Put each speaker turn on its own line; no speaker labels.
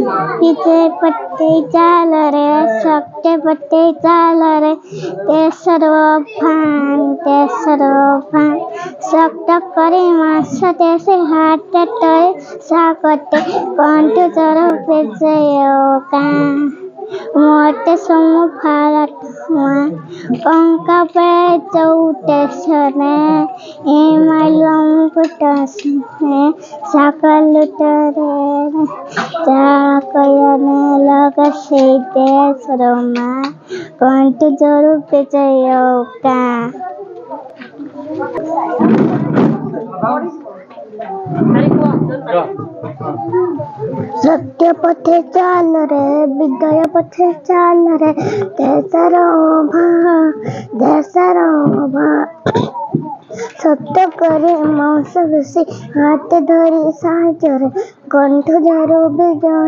विजय पट्टे चाल रे सत्य पट्टे चाल रे ते सर्वभान सक्त करे मास तेसे हाथ तय साकते कंठ जर पेजयोका मोटे समूह भारत हुआ पंका पे चौटे सने एमालम पुटसने सकल तरे जाकयने लग सेते सरमा कंठ जर पेजयोका सत्य पथे चाल रे विजय पथे चाल रे देशर सत्य करे मांस बेसी हाथ धरी साहचरे कंठ जर विजय